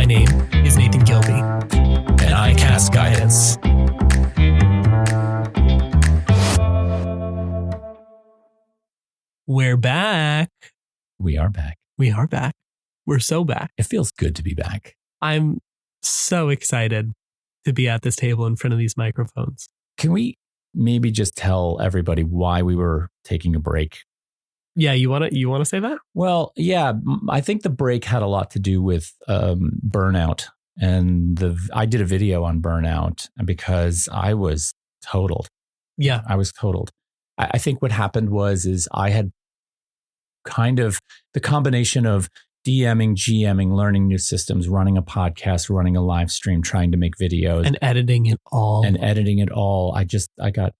name is Nathan Gilby, and I cast guidance. We're back. We are back. We are back. We're so back. It feels good to be back. I'm so excited to be at this table in front of these microphones. Can we maybe just tell everybody why we were taking a break? Yeah, you want to say that? Well, yeah, I think the break had a lot to do with burnout. And I did a video on burnout because I was totaled. Yeah. I was totaled. I think what happened is I had kind of the combination of DMing, GMing, learning new systems, running a podcast, running a live stream, trying to make videos. And editing it all. I got,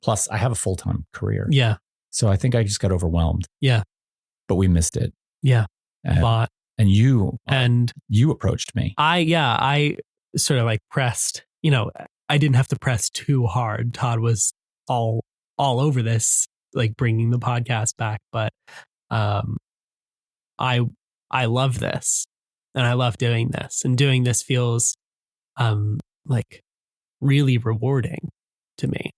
plus I have a full-time career. Yeah. So I think I just got overwhelmed. Yeah. But we missed it. Yeah. And you approached me. I sort of like pressed, I didn't have to press too hard. Todd was all over this, like bringing the podcast back. But I love this, and I love doing this, and doing this feels like really rewarding to me.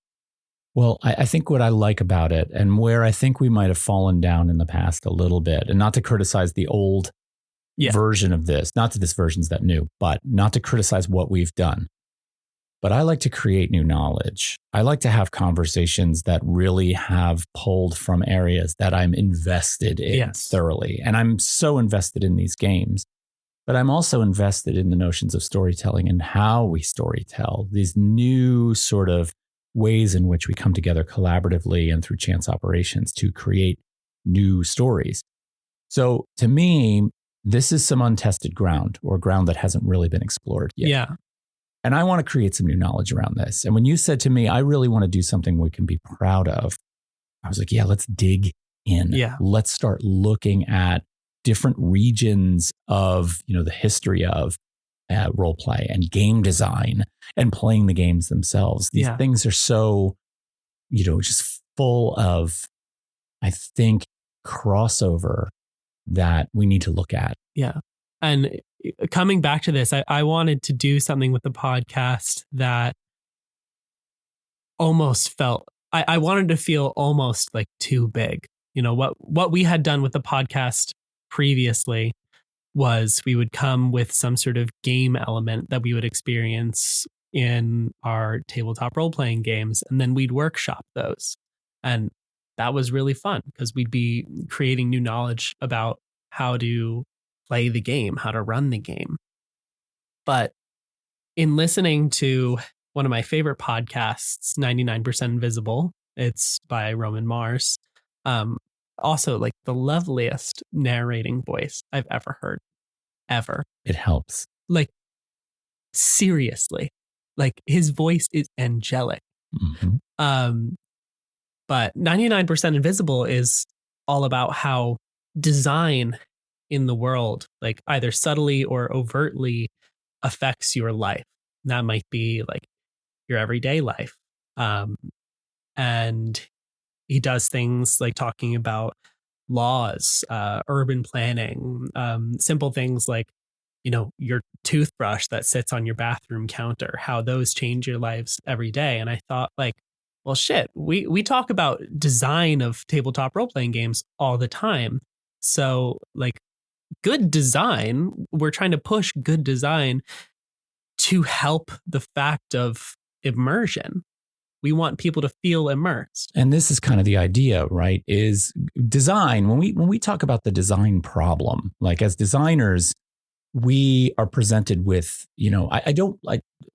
Well, I think what I like about it, and where I think we might have fallen down in the past a little bit, and not to criticize the old version of this, not that this version's that new, but not to criticize what we've done. But I like to create new knowledge. I like to have conversations that really have pulled from areas that I'm invested in thoroughly. And I'm so invested in these games, but I'm also invested in the notions of storytelling and how we storytell, these new sort of ways in which we come together collaboratively and through chance operations to create new stories. So to me, this is some untested ground, or ground that hasn't really been explored yet. Yeah. And I want to create some new knowledge around this. And when you said to me, I really want to do something we can be proud of, I was like, yeah, let's dig in. Yeah. Let's start looking at different regions of, the history of role play and game design and playing the games themselves. These things are so, just full of, I think, crossover that we need to look at. Yeah. And coming back to this, I wanted to do something with the podcast that almost felt, I wanted to feel almost like too big. What we had done with the podcast previously was we would come with some sort of game element that we would experience in our tabletop role-playing games, and then we'd workshop those. And that was really fun because we'd be creating new knowledge about how to play the game, how to run the game. But in listening to one of my favorite podcasts, 99% Invisible, it's by Roman Mars, also like the loveliest narrating voice I've ever heard, ever. It helps. Like, seriously, like his voice is angelic. Mm-hmm. But 99% Invisible is all about how design in the world, like either subtly or overtly, affects your life. That might be like your everyday life. And he does things like talking about laws, urban planning, simple things like, your toothbrush that sits on your bathroom counter, how those change your lives every day. And I thought, like, well, shit, we talk about design of tabletop role-playing games all the time. So like, good design, we're trying to push good design to help the fact of immersion. We want people to feel immersed. And this is kind of the idea, right? Is design, when we talk about the design problem, like as designers, we are presented with, I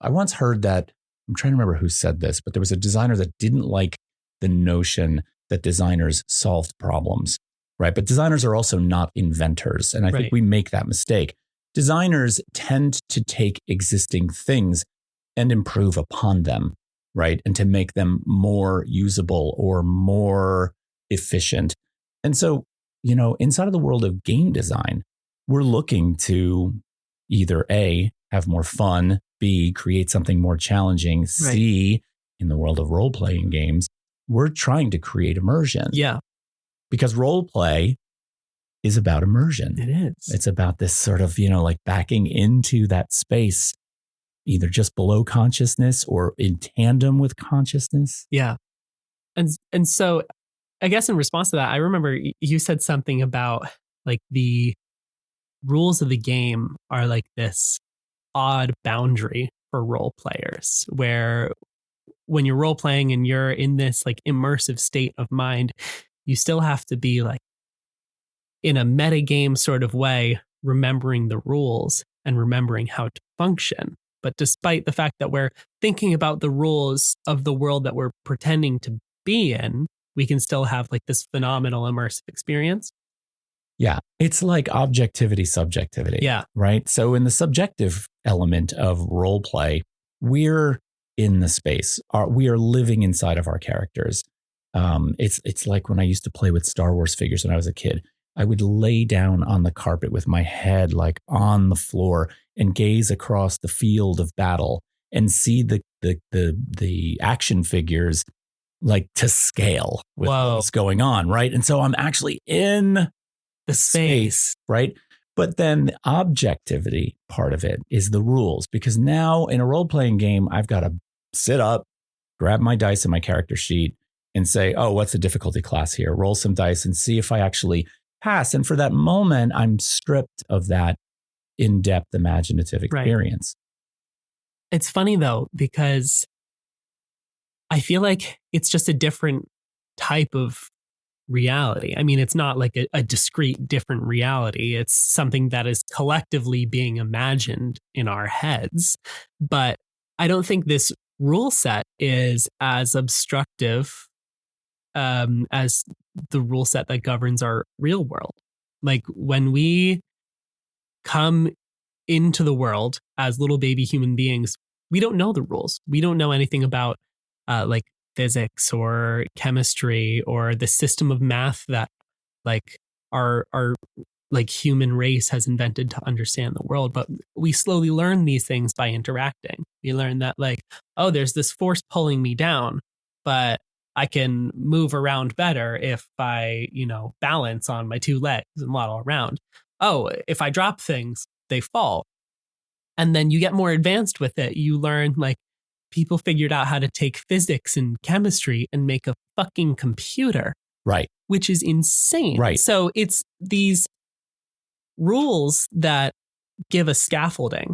once heard that, I'm trying to remember who said this, but there was a designer that didn't like the notion that designers solved problems. Right. But designers are also not inventors. And I think we make that mistake. Designers tend to take existing things and improve upon them. Right. And to make them more usable or more efficient. And so, inside of the world of game design, we're looking to either A, have more fun, B, create something more challenging, C, in the world of role playing games, we're trying to create immersion. Yeah. Because role play is about immersion. It is. It's about this sort of, like backing into that space, either just below consciousness or in tandem with consciousness. Yeah. And so I guess in response to that, I remember you said something about like the rules of the game are like this odd boundary for role players, where when you're role playing and you're in this like immersive state of mind, you still have to be like in a metagame sort of way, remembering the rules and remembering how to function. But despite the fact that we're thinking about the rules of the world that we're pretending to be in, we can still have like this phenomenal immersive experience. Yeah. It's like objectivity, subjectivity. Yeah. Right. So in the subjective element of role play, we're in the space. We are living inside of our characters. It's like when I used to play with Star Wars figures when I was a kid. I would lay down on the carpet with my head like on the floor and gaze across the field of battle and see the action figures like to scale with what's going on, right? And so I'm actually in the space, right? But then the objectivity part of it is the rules, because now in a role-playing game, I've got to sit up, grab my dice and my character sheet and say, oh, what's the difficulty class here? Roll some dice and see if I actually pass. And for that moment, I'm stripped of that in-depth imaginative experience. Right. It's funny though, because I feel like it's just a different type of reality. I mean, it's not like a discrete different reality. It's something that is collectively being imagined in our heads. But I don't think this rule set is as obstructive as the rule set that governs our real world. Like when we come into the world as little baby human beings, we don't know the rules. We don't know anything about like physics or chemistry or the system of math that like our like human race has invented to understand the world. But we slowly learn these things by interacting. We learn that like, oh, there's this force pulling me down, but I can move around better if I, balance on my two legs and waddle around. Oh, if I drop things, they fall. And then you get more advanced with it. You learn like people figured out how to take physics and chemistry and make a fucking computer. Right. Which is insane. Right. So it's these rules that give a scaffolding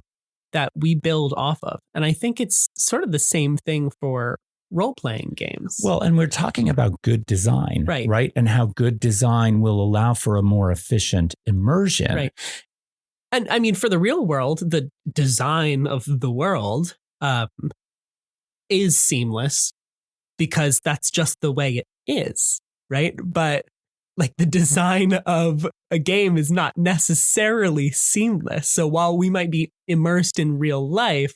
that we build off of. And I think it's sort of the same thing for role-playing games. Well, and we're talking about good design, right? And how good design will allow for a more efficient immersion. Right. And I mean, for the real world, the design of the world is seamless because that's just the way it is, right? But like the design of a game is not necessarily seamless. So while we might be immersed in real life,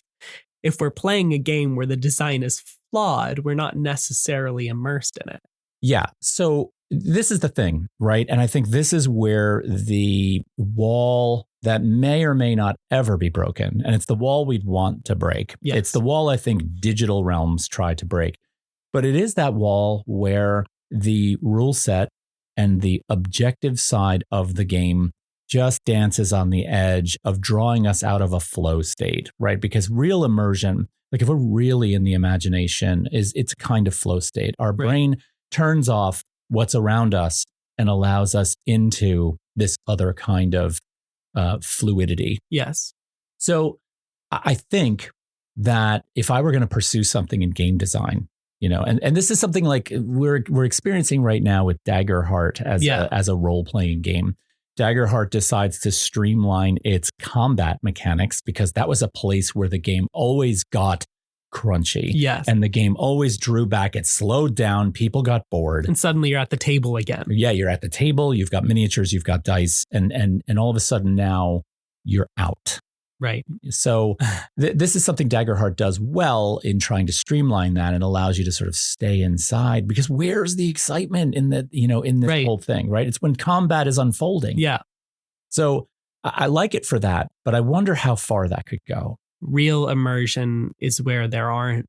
if we're playing a game where the design is flawed, we're not necessarily immersed in it. Yeah. So this is the thing, right? And I think this is where the wall that may or may not ever be broken, and it's the wall we'd want to break. Yes. It's the wall I think digital realms try to break. But it is that wall where the rule set and the objective side of the game just dances on the edge of drawing us out of a flow state, right? Because real immersion, like if we're really in the imagination, it's a kind of flow state. Our brain turns off what's around us and allows us into this other kind of fluidity. Yes. So I think that if I were going to pursue something in game design, and this is something like we're experiencing right now with Daggerheart as a role-playing game. Daggerheart decides to streamline its combat mechanics because that was a place where the game always got crunchy. Yes. And the game always drew back. It slowed down. People got bored. And suddenly you're at the table again. Yeah, you're at the table. You've got miniatures. You've got dice. And all of a sudden now you're out. Right. So this is something Daggerheart does well in trying to streamline that and allows you to sort of stay inside, because where's the excitement in that, in this whole thing, right? It's when combat is unfolding. Yeah. So I like it for that, but I wonder how far that could go. Real immersion is where there aren't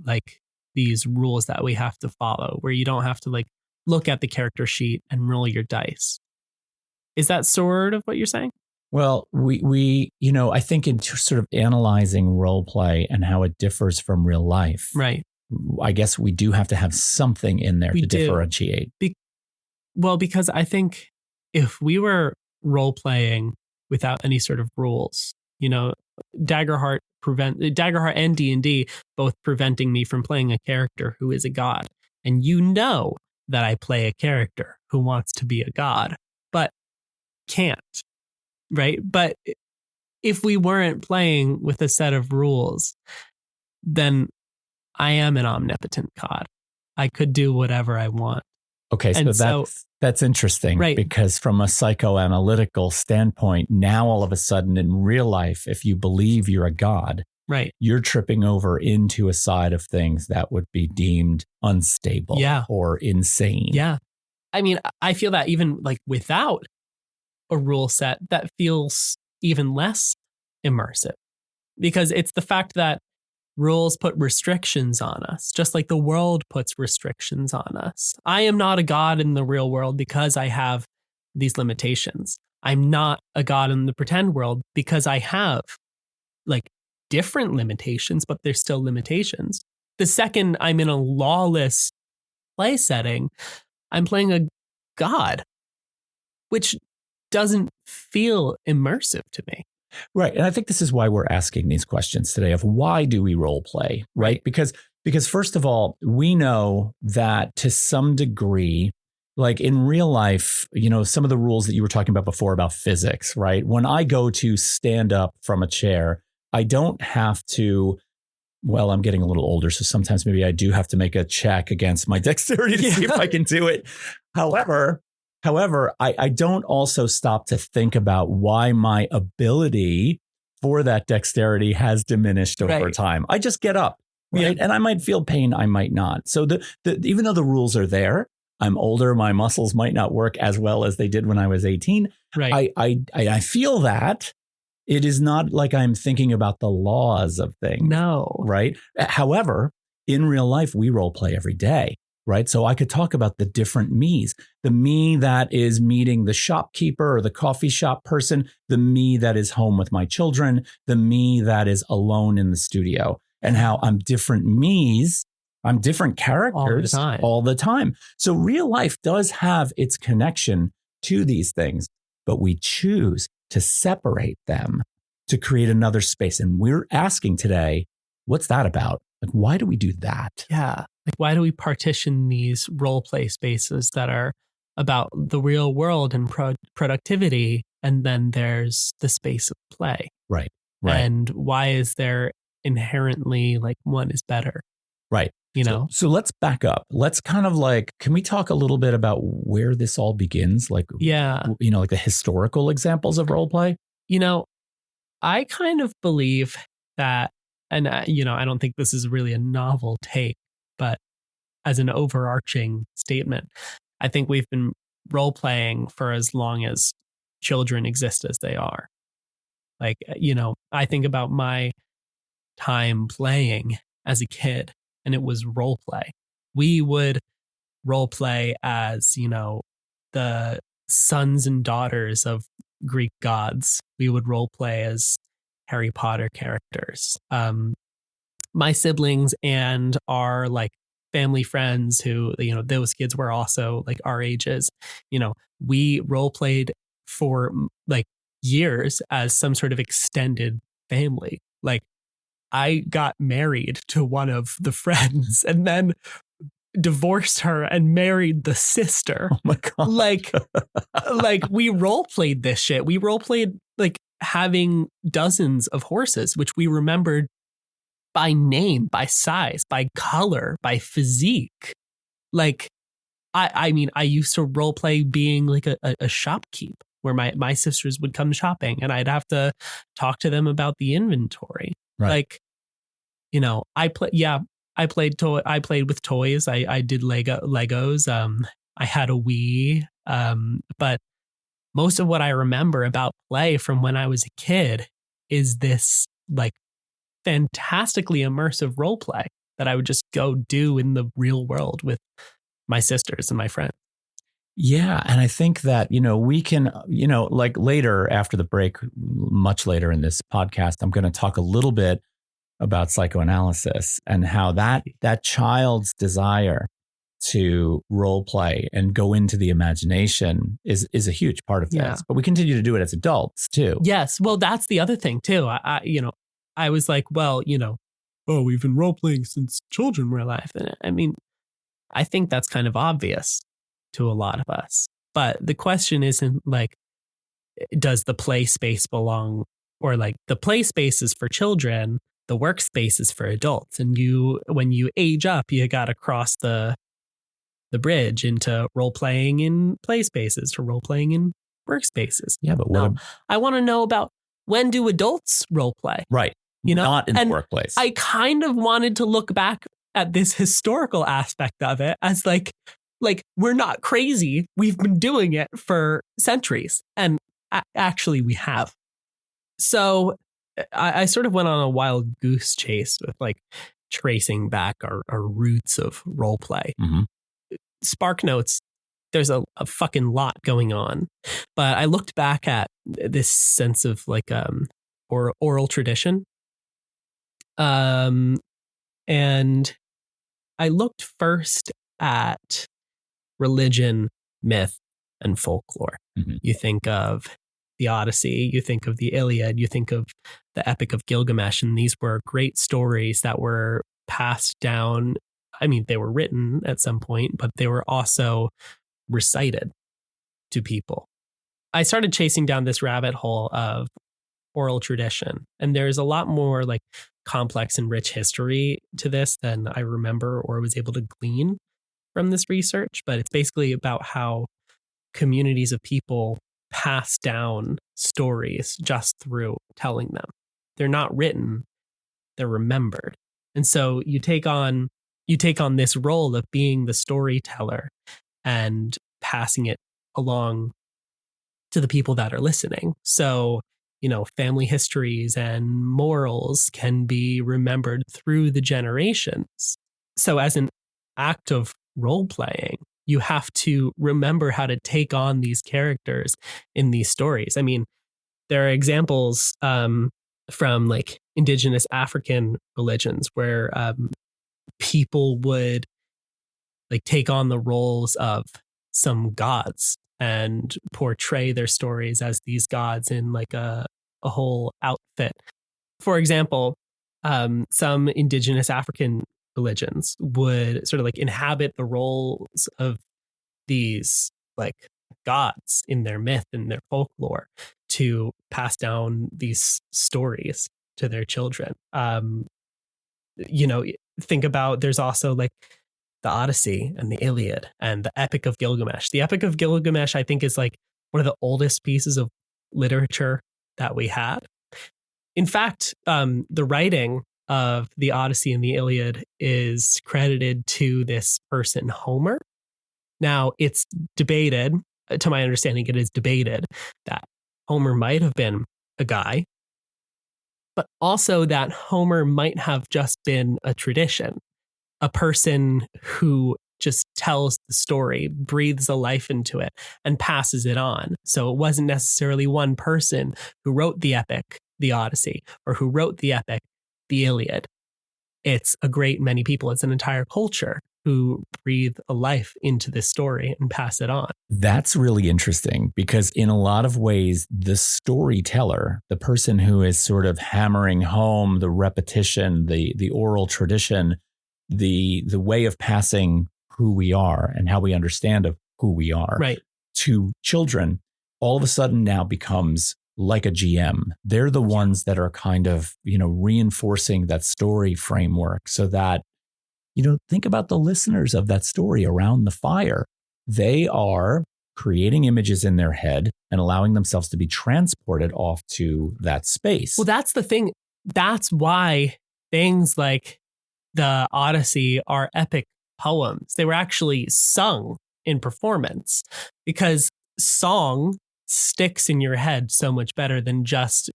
like these rules that we have to follow, where you don't have to like look at the character sheet and roll your dice. Is that sort of what you're saying? Well, I think in sort of analyzing role play and how it differs from real life, Right. I guess we do have to have something in there We to do. differentiate. Well, because I think if we were role playing without any sort of rules, Daggerheart and D&D both preventing me from playing a character who is a god. And that I play a character who wants to be a god, but can't, right? But if we weren't playing with a set of rules, then I am an omnipotent god. I could do whatever I want. Okay, so that's interesting, right. Because from a psychoanalytical standpoint, now all of a sudden in real life, if you believe you're a god, right, you're tripping over into a side of things that would be deemed unstable or insane. Yeah. I mean, I feel that even like without a rule set, that feels even less immersive, because it's the fact that rules put restrictions on us, just like the world puts restrictions on us. I am not a god in the real world because I have these limitations. I'm not a god in the pretend world because I have like different limitations, but they're still limitations. The second I'm in a lawless play setting, I'm playing a god, which doesn't feel immersive to me. Right. And I think this is why we're asking these questions today of why do we role play, right? Because first of all, we know that to some degree, like in real life, some of the rules that you were talking about before about physics, right? When I go to stand up from a chair, I don't have to, well, I'm getting a little older, so sometimes maybe I do have to make a check against my dexterity to see if I can do it. However, I don't also stop to think about why my ability for that dexterity has diminished over time. I just get up, right? And I might feel pain, I might not. So even though the rules are there, I'm older, my muscles might not work as well as they did when I was 18. Right. I feel that. It is not like I'm thinking about the laws of things. No. Right. However, in real life, we role play every day. Right. So I could talk about the different me's, the me that is meeting the shopkeeper or the coffee shop person, the me that is home with my children, the me that is alone in the studio, and how I'm different me's. I'm different characters all the time. So real life does have its connection to these things, but we choose to separate them to create another space. And we're asking today, what's that about? Like, why do we do that? Yeah. Like, why do we partition these role play spaces that are about the real world and productivity? And then there's the space of play. Right. And why is there inherently like one is better? Right. So let's back up. Let's kind of like, can we talk a little bit about where this all begins? Like, like the historical examples of role play? I kind of believe that, and I don't think this is really a novel take, but as an overarching statement, I think we've been role playing for as long as children exist as they are. Like, I think about my time playing as a kid, and it was role play. We would role play as, the sons and daughters of Greek gods. We would role play as Harry Potter characters. My siblings and our like family friends who, those kids were also like our ages, we role played for like years as some sort of extended family. Like, I got married to one of the friends and then divorced her and married the sister. Oh my God. Like we role played this shit. We role played like having dozens of horses, which we remembered by name, by size, by color, by physique. Like, I mean, I used to role play being like a shopkeep where my sisters would come shopping and I'd have to talk to them about the inventory. Like, I played with toys. I did Legos. I had a Wii. But most of what I remember about play from when I was a kid is this like fantastically immersive role play that I would just go do in the real world with my sisters and my friends. Yeah. And I think that, we can, like later after the break, much later in this podcast, I'm going to talk a little bit about psychoanalysis and how that child's desire to role play and go into the imagination is a huge part of Yeah. this. But we continue to do it as adults too. Yes. Well, that's the other thing too. I was like, well, oh, we've been role playing since children were alive. And I mean, I think that's kind of obvious to a lot of us. But the question isn't like, does the play space belong, or like the play space is for children, the workspace is for adults. And when you age up, you got to cross the bridge into role playing in play spaces to role playing in workspaces. Yeah, but I want to know about, when do adults role play? Right. Not in the workplace. I kind of wanted to look back at this historical aspect of it as like we're not crazy. We've been doing it for centuries. And actually we have. So I sort of went on a wild goose chase with like tracing back our roots of role play. Mm-hmm. Spark Notes, there's a fucking lot going on. But I looked back at this sense of like oral tradition. And I looked first at religion, myth, and folklore. Mm-hmm. You think of the Odyssey, you think of the Iliad, you think of the Epic of Gilgamesh, and these were great stories that were passed down. I mean, they were written at some point, but they were also recited to people. I started chasing down this rabbit hole of oral tradition, and there's a lot more like complex and rich history to this than I remember or was able to glean from this research. But it's basically about how communities of people pass down stories just through telling them. They're not written, they're remembered. And so you take on this role of being the storyteller and passing it along to the people that are listening. So, family histories and morals can be remembered through the generations. So as an act of role playing, you have to remember how to take on these characters in these stories. I mean, there are examples from like indigenous African religions where people would like take on the roles of some gods and portray their stories as these gods in like a whole outfit. For example, some indigenous African religions would sort of like inhabit the roles of these like gods in their myth and their folklore to pass down these stories to their children. Think about, there's also like the Odyssey and the Iliad and the Epic of Gilgamesh. The Epic of Gilgamesh, I think, is like one of the oldest pieces of literature that we have. In fact, the writing of the Odyssey and the Iliad is credited to this person, Homer. Now, it's debated, to my understanding, it is debated that Homer might have been a guy, but also that Homer might have just been a tradition, a person who just tells the story, breathes a life into it, and passes it on. So it wasn't necessarily one person who wrote the epic, the Odyssey, or who wrote the epic, the Iliad. It's a great many people. It's an entire culture who breathe a life into this story and pass it on. That's really interesting because in a lot of ways, the storyteller, the person who is sort of hammering home the repetition, the oral tradition, the way of passing who we are and how we understand of who we are right. to children, all of a sudden now becomes like a GM. They're the ones that are kind of, reinforcing that story framework so that, think about the listeners of that story around the fire. They are creating images in their head and allowing themselves to be transported off to that space. Well, that's the thing. That's why things like the Odyssey are epic poems. They were actually sung in performance because song sticks in your head so much better than just,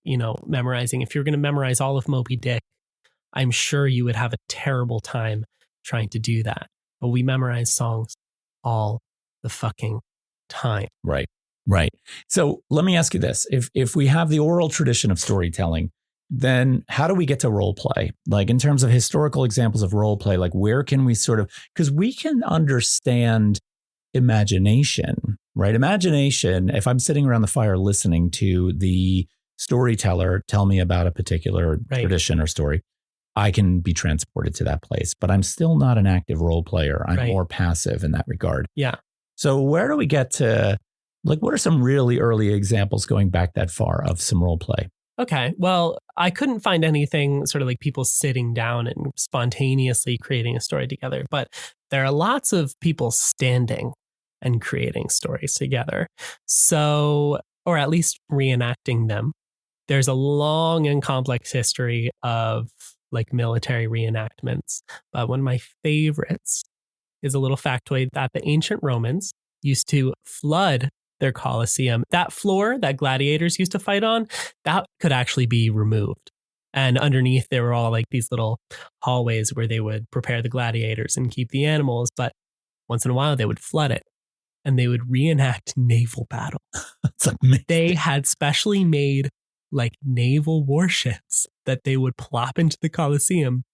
memorizing. If you're going to memorize all of Moby Dick, I'm sure you would have a terrible time trying to do that. But we memorize songs all the fucking time. Right. Right. So let me ask you this. If we have the oral tradition of storytelling, then how do we get to role play? Like in terms of historical examples of role play, like where can we sort of, because we can understand imagination, right? Imagination, if I'm sitting around the fire listening to the storyteller tell me about a particular tradition or story, I can be transported to that place, but I'm still not an active role player. I'm more passive in that regard. Yeah. So where do we get to, like, what are some really early examples going back that far of some role play? Okay. Well, I couldn't find anything sort of like people sitting down and spontaneously creating a story together, but there are lots of people standing and creating stories together. So, or at least reenacting them. There's a long and complex history of like military reenactments, but one of my favorites is a little factoid that the ancient Romans used to flood their Colosseum. That floor that gladiators used to fight on, that could actually be removed. And underneath, there were all like these little hallways where they would prepare the gladiators and keep the animals. But once in a while, they would flood it and they would reenact naval battle. That's amazing. They had specially made like naval warships that they would plop into the Colosseum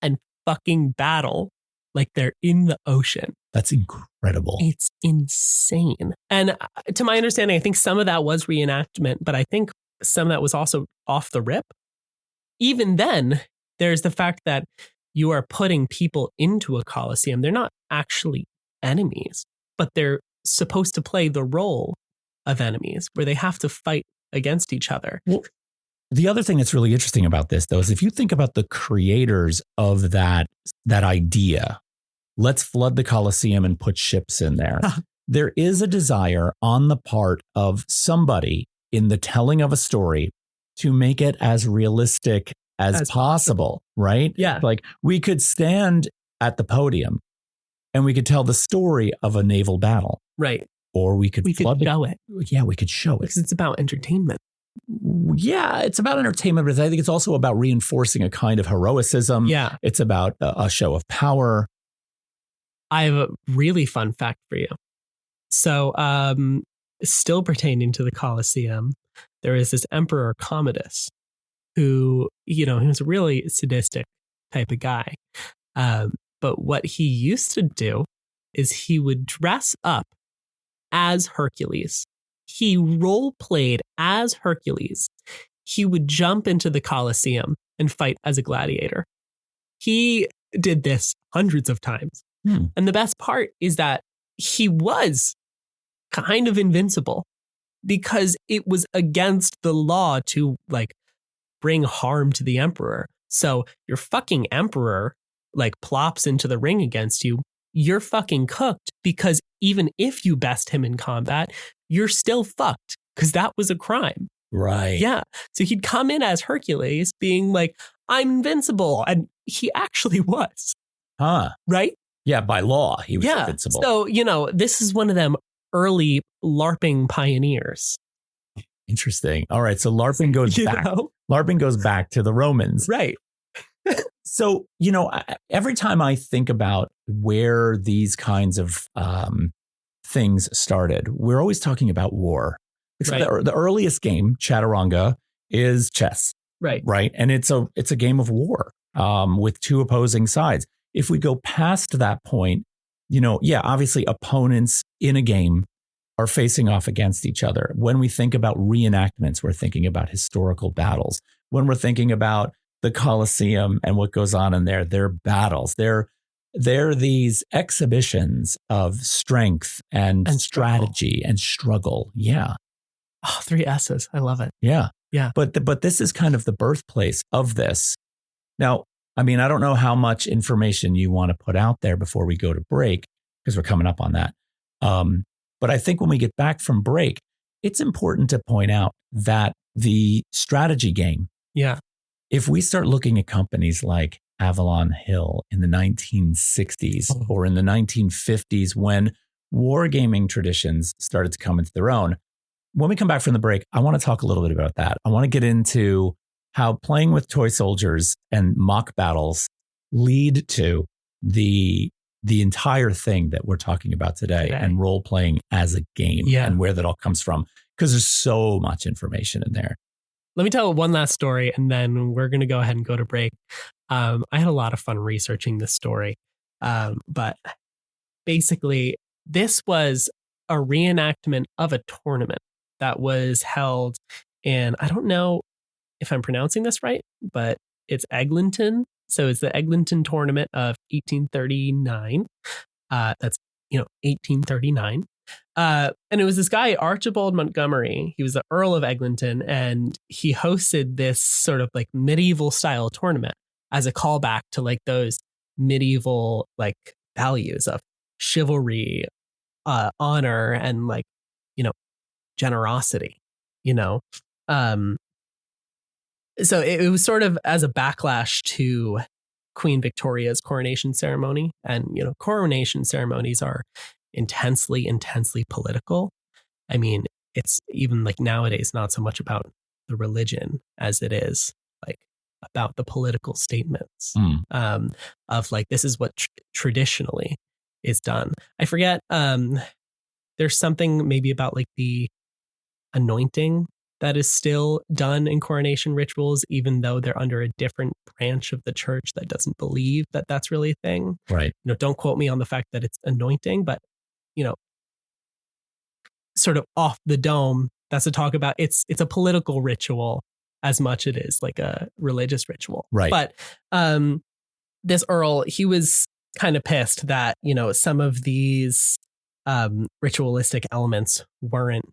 and fucking battle like they're in the ocean. That's incredible. It's insane. And to my understanding, I think some of that was reenactment, but I think some of that was also off the rip. Even then, there's the fact that you are putting people into a Colosseum. They're not actually enemies, but they're supposed to play the role of enemies where they have to fight against each other. Well, the other thing that's really interesting about this, though, is if you think about the creators of that idea, let's flood the Colosseum and put ships in there. There is a desire on the part of somebody in the telling of a story to make it as realistic as possible, right? Yeah. Like we could stand at the podium and we could tell the story of a naval battle. Right. Or we could show it. Yeah, we could show it. Because it's about entertainment. Yeah, it's about entertainment, but I think it's also about reinforcing a kind of heroicism. Yeah. It's about a show of power. I have a really fun fact for you. So, still pertaining to the Colosseum, there is this Emperor Commodus who, he was a really sadistic type of guy. But what he used to do is he would dress up as Hercules. He role played as Hercules. He would jump into the Colosseum and fight as a gladiator. He did this hundreds of times. And the best part is that he was kind of invincible because it was against the law to like bring harm to the emperor. So your fucking emperor like plops into the ring against you. You're fucking cooked because even if you best him in combat, you're still fucked because that was a crime. Right. Yeah. So he'd come in as Hercules being like, I'm invincible. And he actually was. Huh. Right? Yeah. By law, he was invincible. So, this is one of them early LARPing pioneers. Interesting. All right. So LARPing goes back. LARPing goes back to the Romans. Right. So, every time I think about where these kinds of things started, we're always talking about war. Right. The earliest game, Chaturanga, is chess. Right. Right. And it's a game of war with two opposing sides. If we go past that point, obviously opponents in a game are facing off against each other. When we think about reenactments, we're thinking about historical battles. When we're thinking about the Colosseum and what goes on in there, they're battles. They're these exhibitions of strength and strategy and struggle. Yeah. Oh, 3 S's. I love it. Yeah. Yeah. But this is kind of the birthplace of this. Now, I mean, I don't know how much information you want to put out there before we go to break, because we're coming up on that. But I think when we get back from break, it's important to point out that the strategy game, if we start looking at companies like Avalon Hill in the 1960s or in the 1950s, when wargaming traditions started to come into their own, when we come back from the break, I want to talk a little bit about that. I want to get into how playing with toy soldiers and mock battles lead to the the entire thing that we're talking about today and role playing as a game and where that all comes from, because there's so much information in there. Let me tell one last story, and then we're going to go ahead and go to break. I had a lot of fun researching this story, but basically, this was a reenactment of a tournament that was held in, I don't know if I'm pronouncing this right, but it's Eglinton. So it's the Eglinton tournament of 1839. That's, 1839. And it was this guy, Archibald Montgomery. He was the Earl of Eglinton, and he hosted this sort of like medieval style tournament as a callback to like those medieval like values of chivalry, honor, and like, generosity, So it was sort of as a backlash to Queen Victoria's coronation ceremony. And, coronation ceremonies are intensely, intensely political. I mean, it's even like nowadays, not so much about the religion as it is like about the political statements of like, this is what traditionally is done. I forget. There's something maybe about like the anointing that is still done in coronation rituals, even though they're under a different branch of the church that doesn't believe that that's really a thing. Right. Don't quote me on the fact that it's anointing, but, sort of off the dome, that's a talk about it's a political ritual as much it is like a religious ritual. Right. But this Earl, he was kind of pissed that, some of these ritualistic elements weren't,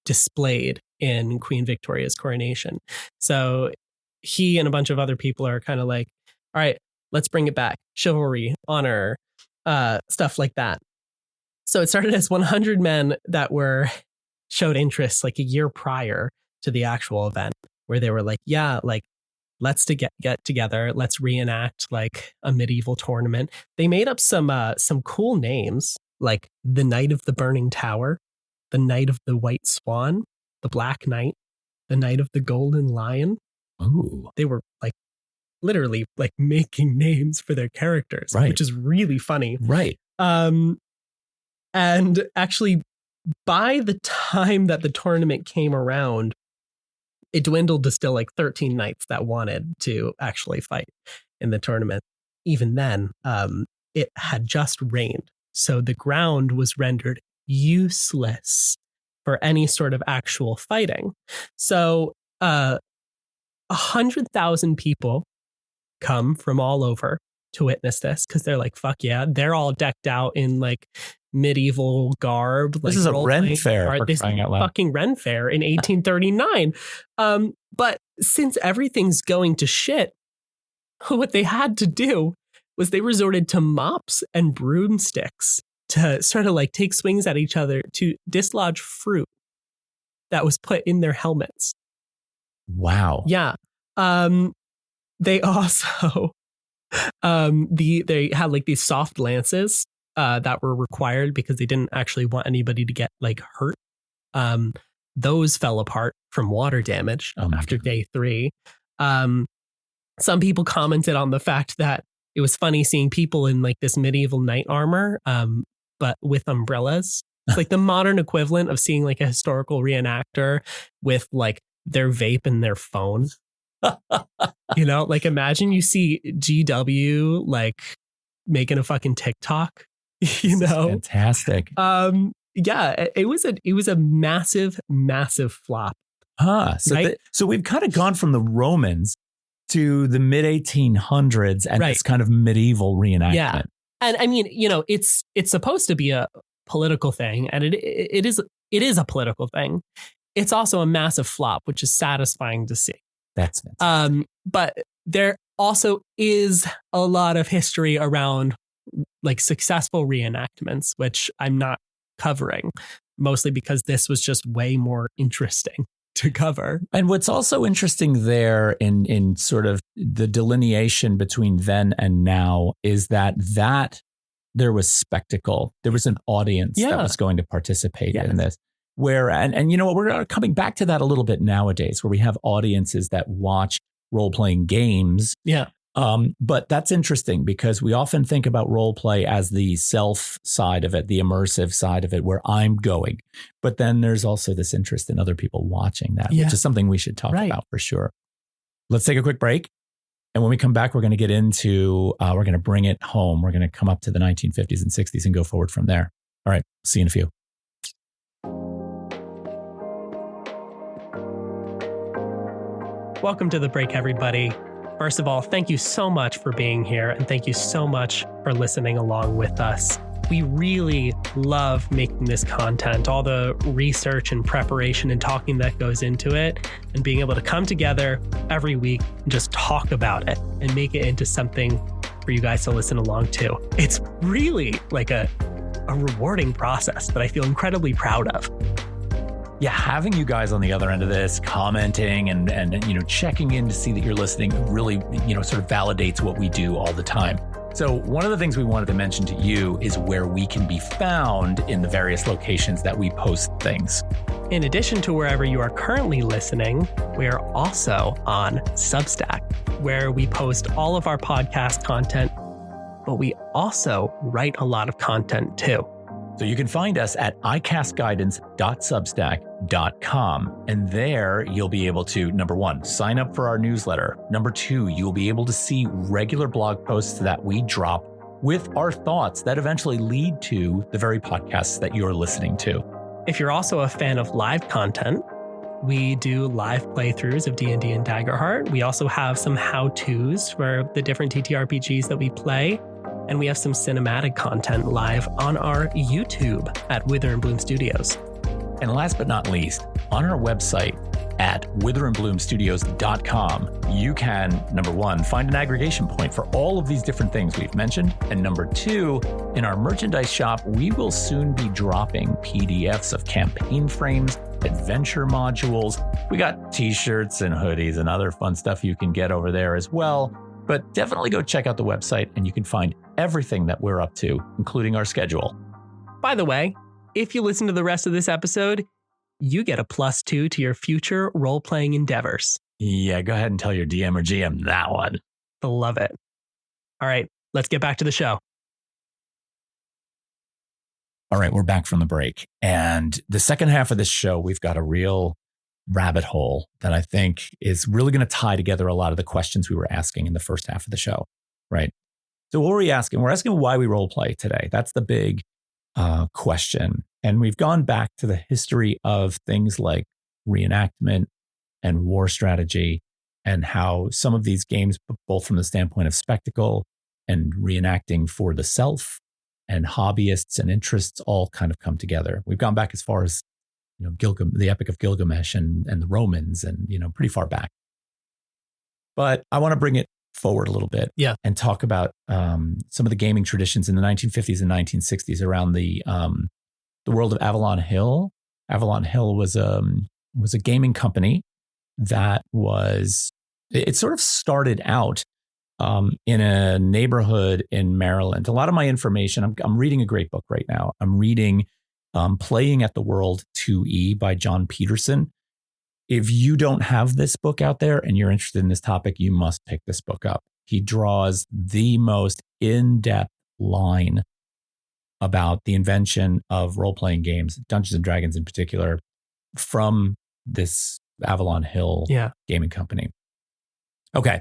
displayed in Queen Victoria's coronation. So he and a bunch of other people are kind of like, all right, let's bring it back. Chivalry, honor, stuff like that. So it started as 100 men that showed interest like a year prior to the actual event, where they were like, yeah, like, let's get together. Let's reenact like a medieval tournament. They made up some cool names like the Knight of the Burning Tower, the Knight of the White Swan, the Black Knight, the Knight of the Golden Lion. Ooh. They were like literally like making names for their characters, right, which is really funny. Right. And actually, by the time that the tournament came around, it dwindled to still like 13 knights that wanted to actually fight in the tournament. Even then, it had just rained. So the ground was rendered useless for any sort of actual fighting. So 100,000 people come from all over to witness this because they're like, fuck yeah. They're all decked out in like medieval garb. This is a Ren Fair. This fucking Ren Fair in 1839. But since everything's going to shit, what they had to do was they resorted to mops and broomsticks to sort of like take swings at each other to dislodge fruit that was put in their helmets. Wow. Yeah. They also they had like these soft lances that were required because they didn't actually want anybody to get like hurt. Those fell apart from water damage after day 3. Some people commented on the fact that it was funny seeing people in like this medieval knight armor, but with umbrellas. It's like the modern equivalent of seeing like a historical reenactor with like their vape and their phone. Like imagine you see GW like making a fucking TikTok, Fantastic. Yeah, it was a massive, massive flop. So right? So we've kind of gone from the Romans to the mid 1800s and this kind of medieval reenactment. Yeah. And I mean, it's supposed to be a political thing, and it is a political thing. It's also a massive flop, which is satisfying to see. That's fantastic. But there also is a lot of history around like successful reenactments, which I'm not covering, mostly because this was just way more interesting to cover. And what's also interesting there in sort of the delineation between then and now is that there was spectacle. There was an audience that was going to participate in this. Where, and you know what, we're coming back to that a little bit nowadays, where we have audiences that watch role-playing games. Yeah. But that's interesting because we often think about role play as the self side of it, the immersive side of it, where I'm going. But then there's also this interest in other people watching that, which is something we should talk about for sure. Let's take a quick break. And when we come back, we're going to get into, we're going to bring it home. We're going to come up to the 1950s and 60s and go forward from there. All right. See you in a few. Welcome to The Break, everybody. First of all, thank you so much for being here, and thank you so much for listening along with us. We really love making this content, all the research and preparation and talking that goes into it, and being able to come together every week and just talk about it and make it into something for you guys to listen along to. It's really like a rewarding process that I feel incredibly proud of. Yeah, having you guys on the other end of this, commenting and checking in to see that you're listening really, sort of validates what we do all the time. So one of the things we wanted to mention to you is where we can be found in the various locations that we post things. In addition to wherever you are currently listening, we are also on Substack, where we post all of our podcast content, but we also write a lot of content too. So you can find us at icastguidance.substack.com. And there you'll be able to, number one, sign up for our newsletter. Number two, you'll be able to see regular blog posts that we drop with our thoughts that eventually lead to the very podcasts that you're listening to. If you're also a fan of live content, we do live playthroughs of D&D and Daggerheart. We also have some how-tos for the different TTRPGs that we play. And we have some cinematic content live on our YouTube at Wither and Bloom Studios. And last but not least, on our website at witherandbloomstudios.com, you can, number one, find an aggregation point for all of these different things we've mentioned. And number two, in our merchandise shop, we will soon be dropping PDFs of campaign frames, adventure modules. We got t-shirts and hoodies and other fun stuff you can get over there as well. But definitely go check out the website and you can find everything that we're up to, including our schedule. By the way, if you listen to the rest of this episode, you get a +2 to your future role-playing endeavors. Yeah, go ahead and tell your DM or GM that one. They'll love it. All right, let's get back to the show. All right, we're back from the break. And the second half of this show, we've got a real rabbit hole that I think is really going to tie together a lot of the questions we were asking in the first half of the show, right? So what were we asking? We're asking why we role play today. That's the big question. And we've gone back to the history of things like reenactment and war strategy and how some of these games, both from the standpoint of spectacle and reenacting for the self and hobbyists and interests, all kind of come together. We've gone back as far as the Epic of Gilgamesh and the Romans and, pretty far back. But I want to bring it forward a little bit and talk about some of the gaming traditions in the 1950s and 1960s around the world of Avalon Hill. Avalon Hill was a gaming company that it sort of started out in a neighborhood in Maryland. A lot of my information, I'm reading a great book right now. I'm reading Playing at the World 2E by John Peterson. If you don't have this book out there and you're interested in this topic, you must pick this book up. He draws the most in-depth line about the invention of role-playing games, Dungeons and Dragons in particular, from this Avalon Hill gaming company. Okay.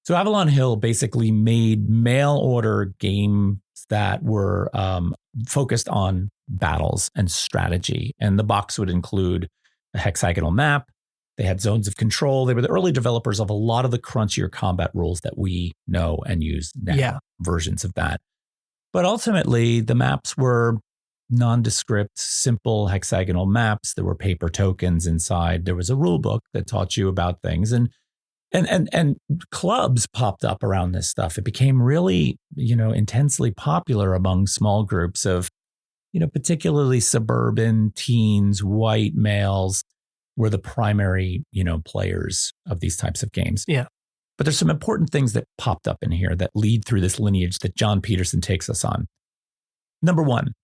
So Avalon Hill basically made mail order games that were focused on battles and strategy. And the box would include a hexagonal map. They had zones of control. They were the early developers of a lot of the crunchier combat rules that we know and use now, versions of that. But ultimately, the maps were nondescript, simple hexagonal maps. There were paper tokens inside. There was a rule book that taught you about things. And clubs popped up around this stuff. It became really, intensely popular among small groups of, particularly suburban teens, white males were the primary, players of these types of games. Yeah. But there's some important things that popped up in here that lead through this lineage that John Peterson takes us on. Number one,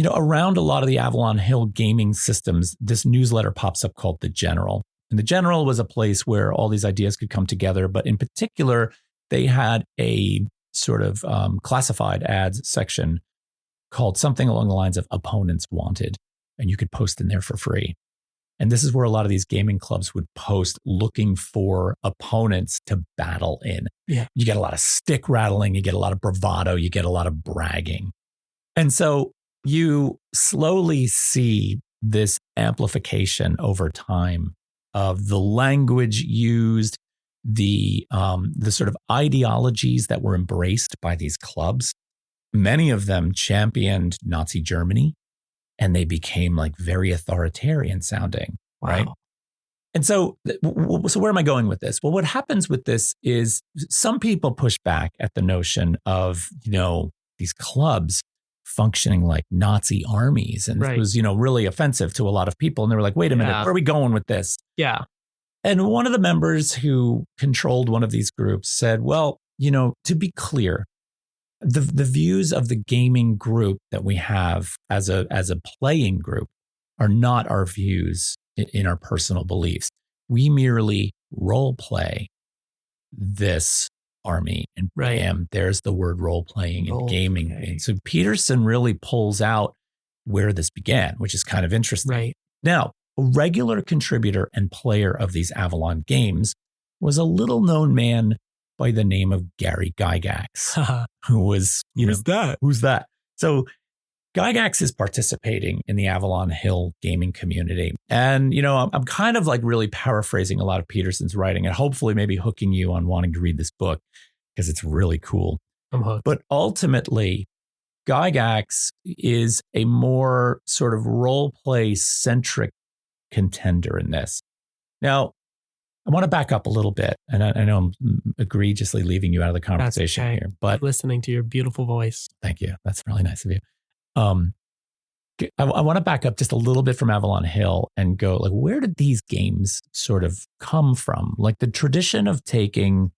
around a lot of the Avalon Hill gaming systems, this newsletter pops up called The General. And The General was a place where all these ideas could come together. But in particular, they had a sort of classified ads section called something along the lines of opponents wanted. And you could post in there for free. And this is where a lot of these gaming clubs would post looking for opponents to battle in. Yeah. You get a lot of stick rattling, you get a lot of bravado, you get a lot of bragging. And so you slowly see this amplification over time of the language used, the sort of ideologies that were embraced by these clubs. Many of them championed Nazi Germany, and they became like very authoritarian sounding, Wow. right? And so where am I going with this? Well, what happens with this is some people push back at the notion of, these clubs functioning like Nazi armies. And Right. it was, really offensive to a lot of people. And they were like, wait a minute, where are we going with this? Yeah. And one of the members who controlled one of these groups said, well, to be clear, the views of the gaming group that we have as a playing group are not our views in our personal beliefs. We merely role play this army, and bam, there's the word role playing in gaming. And so Peterson really pulls out where this began, which is kind of interesting. Right. Now, a regular contributor and player of these Avalon games was a little known man by the name of Gary Gygax, who was, Who's that? So Gygax is participating in the Avalon Hill gaming community. And, I'm kind of like really paraphrasing a lot of Peterson's writing and hopefully maybe hooking you on wanting to read this book because it's really cool. I'm hooked. But ultimately, Gygax is a more sort of role play centric contender in this. Now, I want to back up a little bit, and I know I'm egregiously leaving you out of the conversation here, but listening to your beautiful voice. Thank you. That's really nice of you. I want to back up just a little bit from Avalon Hill and go like, where did these games sort of come from? Like the tradition of taking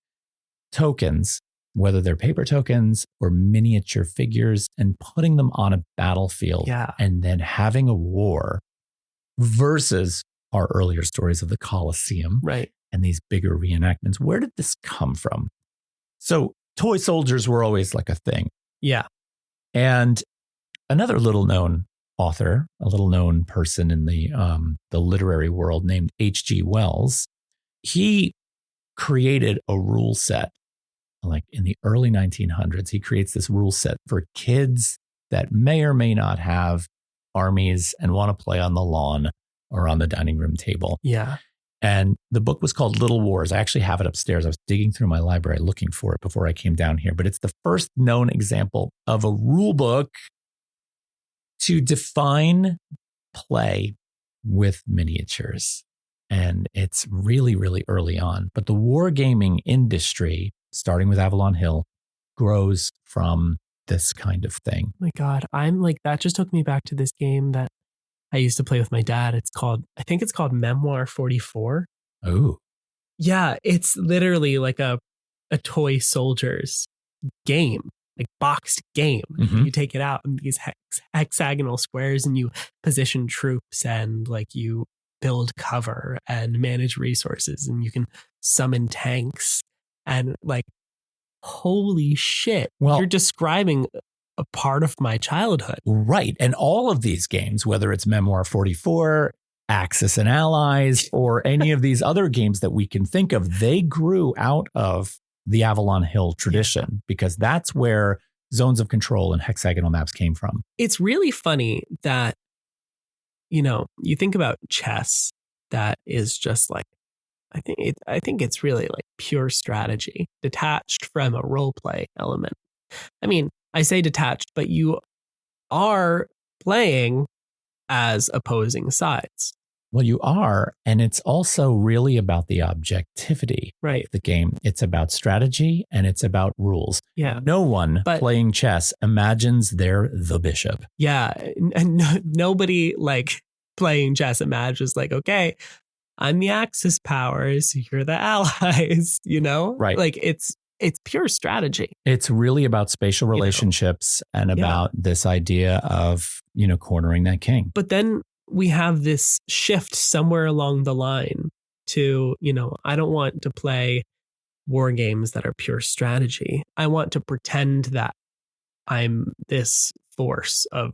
tokens, whether they're paper tokens or miniature figures, and putting them on a battlefield and then having a war versus our earlier stories of the Colosseum. Right. And these bigger reenactments. Where did this come from? So toy soldiers were always like a thing. Yeah. And another little known author, a little known person in the literary world named H.G. Wells, he created a rule set like in the early 1900s. He creates this rule set for kids that may or may not have armies and want to play on the lawn or on the dining room table. Yeah. And the book was called Little Wars. I actually have it upstairs. I was digging through my library looking for it before I came down here. But it's the first known example of a rule book to define play with miniatures. And it's really, really early on. But the wargaming industry, starting with Avalon Hill, grows from this kind of thing. Oh my God. I'm like, that just took me back to this game that I used to play with my dad. I think it's called Memoir 44. Oh. Yeah, it's literally like a toy soldiers game, like boxed game. Mm-hmm. You take it out in these hexagonal squares and you position troops and like you build cover and manage resources and you can summon tanks and like, holy shit. Well, you're describing a part of my childhood. Right. And all of these games, whether it's Memoir 44, Axis and Allies, or any of these other games that we can think of, they grew out of the Avalon Hill tradition because that's where zones of control and hexagonal maps came from. It's really funny that, you think about chess, that is just like, I think it's really like pure strategy, detached from a role play element. I mean, I say detached, but you are playing as opposing sides. Well, you are. And it's also really about the objectivity of the game. It's about strategy and it's about rules. Yeah. No one playing chess imagines they're the bishop. Yeah. And nobody like playing chess imagines like, okay, I'm the Axis powers, you're the allies, Right. Like it's pure strategy. It's really about spatial relationships and about this idea of, cornering that king. But then we have this shift somewhere along the line to, I don't want to play war games that are pure strategy. I want to pretend that I'm this force of,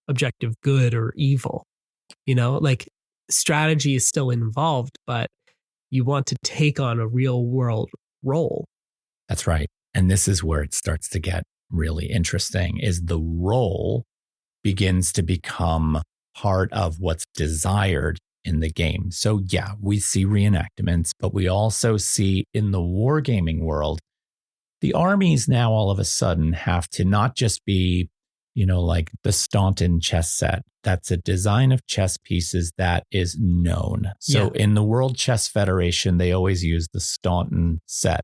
objective good or evil. Like strategy is still involved, but you want to take on a real world role. That's right. And this is where it starts to get really interesting, is the role begins to become part of what's desired in the game. So yeah, we see reenactments, but we also see in the wargaming world, the armies now all of a sudden have to not just be, like the Staunton chess set. That's a design of chess pieces that is known. So in the World Chess Federation, they always use the Staunton set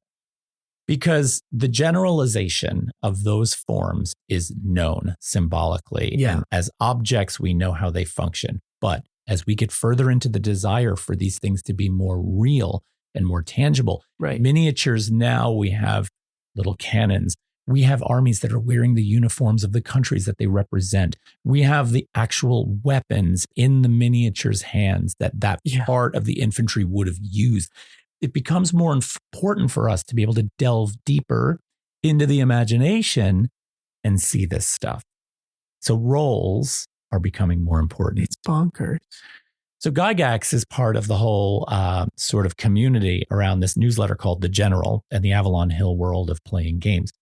because the generalization of those forms is known symbolically. Yeah. And as objects, we know how they function. But as we get further into the desire for these things to be more real and more tangible, right. Miniatures now, we have little cannons. We have armies that are wearing the uniforms of the countries that they represent. We have the actual weapons in the miniatures' hands that part of the infantry would have used. It becomes more important for us to be able to delve deeper into the imagination and see this stuff. So roles are becoming more important. It's bonkers. So Gygax is part of the whole sort of community around this newsletter called The General and the Avalon Hill World of Playing Games.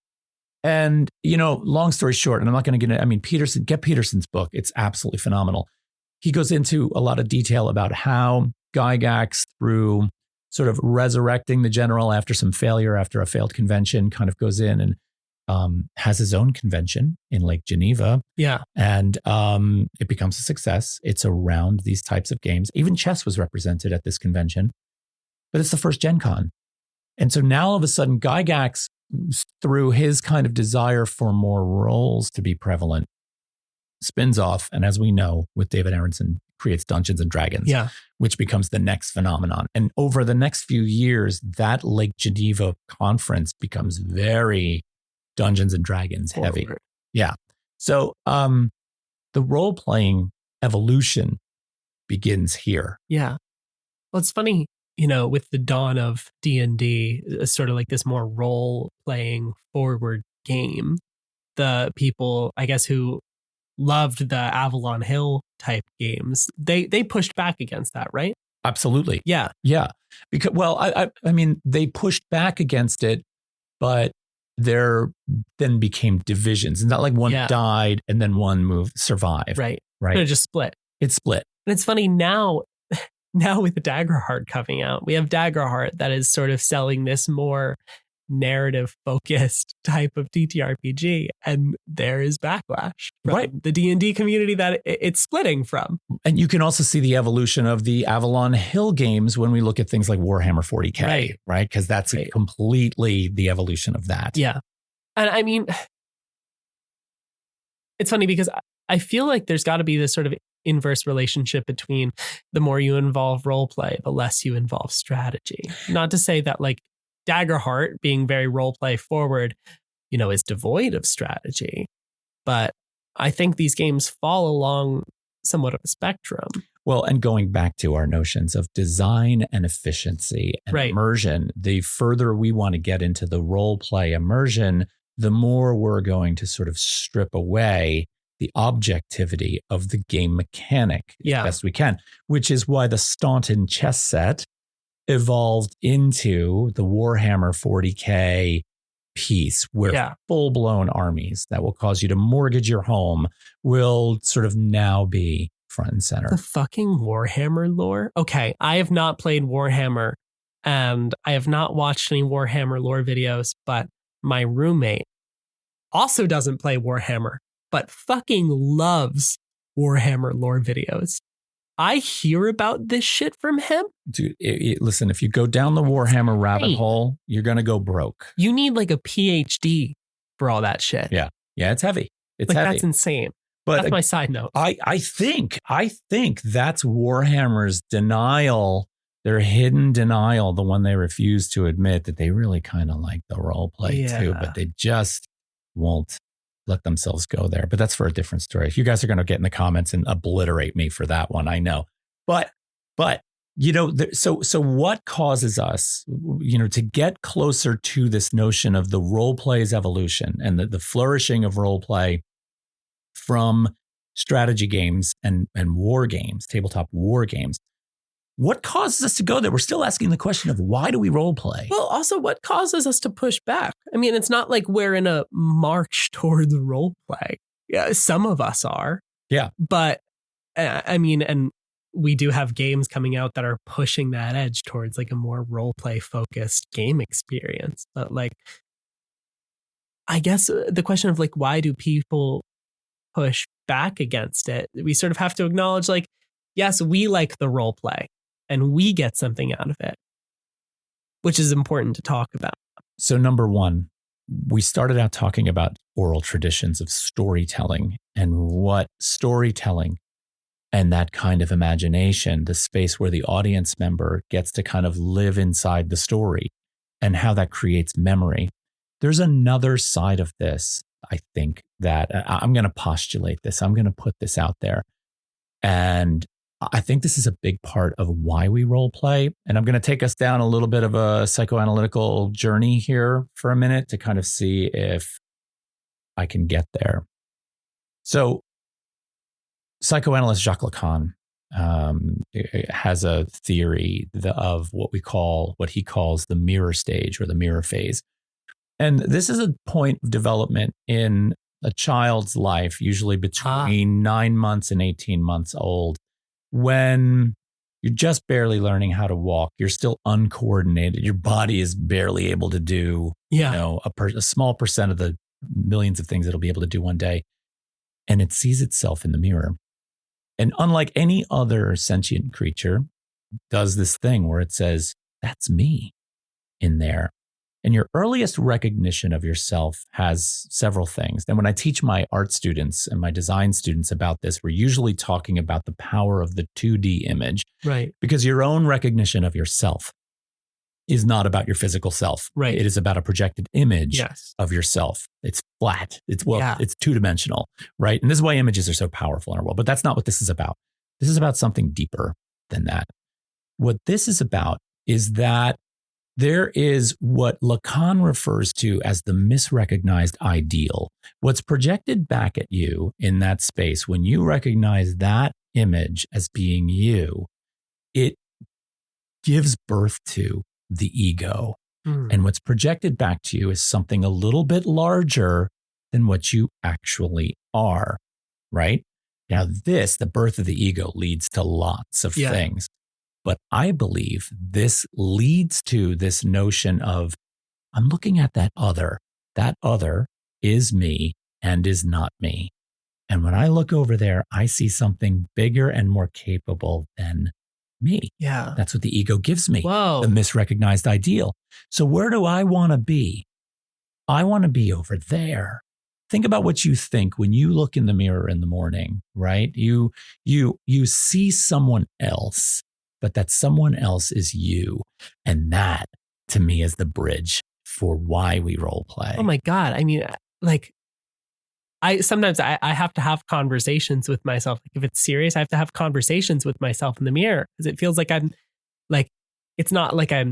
And, long story short, and I'm not going to get into, get Peterson's book. It's absolutely phenomenal. He goes into a lot of detail about how Gygax, through sort of resurrecting the General after some failure, after a failed convention, kind of goes in and has his own convention in Lake Geneva. Yeah. And it becomes a success. It's around these types of games. Even chess was represented at this convention, but it's the first Gen Con. And so now all of a sudden, Gygax, through his kind of desire for more roles to be prevalent, spins off. And as we know, with David Aronson, creates Dungeons and Dragons, which becomes the next phenomenon. And over the next few years, that Lake Geneva conference becomes very Dungeons and Dragons heavy. Forward. Yeah. So the role-playing evolution begins here. Yeah. Well, it's funny, with the dawn of D&D, sort of like this more role-playing forward game, the people, I guess, who loved the Avalon Hill type games, they pushed back against that, right? Absolutely. Yeah. Yeah. Because, I mean, they pushed back against it, but there then became divisions. It's not like one died and then one survived. Right. Right. It just split. It split. And it's funny now with the Daggerheart coming out, we have Daggerheart that is sort of selling this more narrative focused type of TTRPG, and there is backlash from the D&D community that it's splitting from. And you can also see the evolution of the Avalon Hill games when we look at things like Warhammer 40K, right? Because that's completely the evolution of that. Yeah. And I mean, it's funny because I feel like there's got to be this sort of inverse relationship between the more you involve role play, the less you involve strategy. Not to say that like Daggerheart, being very role play forward, is devoid of strategy. But I think these games fall along somewhat of a spectrum. Well, and going back to our notions of design and efficiency and immersion, the further we want to get into the role play immersion, the more we're going to sort of strip away the objectivity of the game mechanic as best we can, which is why the Staunton chess set evolved into the Warhammer 40K piece, where full-blown armies that will cause you to mortgage your home will sort of now be front and center. The fucking Warhammer lore? Okay, I have not played Warhammer, and I have not watched any Warhammer lore videos, but my roommate also doesn't play Warhammer, but fucking loves Warhammer lore videos. I hear about this shit from him. Dude, listen, if you go down the Warhammer rabbit hole, you're going to go broke. You need like a PhD for all that shit. Yeah. Yeah, it's heavy. It's heavy. That's insane. But that's my side note. I think that's Warhammer's denial, their hidden denial, the one they refuse to admit that they really kind of like the role play too, but they just won't let themselves go there. But that's for a different story. You guys are going to get in the comments and obliterate me for that one, I know. But So what causes us, to get closer to this notion of the role play's evolution and the flourishing of role play from strategy games and war games, tabletop war games? What causes us to go there? We're still asking the question of why do we role play? Well, also what causes us to push back? I mean, it's not like we're in a march towards role play. Yeah, some of us are. Yeah. But I mean, and we do have games coming out that are pushing that edge towards like a more role play focused game experience. But like, I guess the question of like, why do people push back against it? We sort of have to acknowledge like, yes, we like the role play and we get something out of it, which is important to talk about. So number one, we started out talking about oral traditions of storytelling and what storytelling and that kind of imagination, the space where the audience member gets to kind of live inside the story and how that creates memory. There's another side of this, I think, that I'm going to postulate this. I'm going to put this out there. And I think this is a big part of why we role play. And I'm going to take us down a little bit of a psychoanalytical journey here for a minute to kind of see if I can get there. So psychoanalyst Jacques Lacan has a theory of what he calls the mirror stage or the mirror phase. And this is a point of development in a child's life, usually between 9 months and 18 months old, when you're just barely learning how to walk. You're still uncoordinated. Your body is barely able to do, a small percent of the millions of things it'll be able to do one day. And it sees itself in the mirror. And unlike any other sentient creature, does this thing where it says, that's me in there. And your earliest recognition of yourself has several things. And when I teach my art students and my design students about this, we're usually talking about the power of the 2D image. Right. Because your own recognition of yourself is not about your physical self. Right. It is about a projected image of yourself. It's flat. It's two-dimensional, right? And this is why images are so powerful in our world. But that's not what this is about. This is about something deeper than that. What this is about is that there is what Lacan refers to as the misrecognized ideal. What's projected back at you in that space, when you recognize that image as being you, it gives birth to the ego. And what's projected back to you is something a little bit larger than what you actually are, right? Now the birth of the ego leads to lots of things. But I believe this leads to this notion of, I'm looking at that other. That other is me and is not me. And when I look over there, I see something bigger and more capable than me. Yeah. That's what the ego gives me. Whoa. The misrecognized ideal. So where do I want to be? I want to be over there. Think about what you think when you look in the mirror in the morning, right? You see someone else. But that someone else is you. And that, to me, is the bridge for why we role play. Oh my God. I mean, like, sometimes I have to have conversations with myself. Like, if it's serious, I have to have conversations with myself in the mirror because it feels like I'm like, it's not like I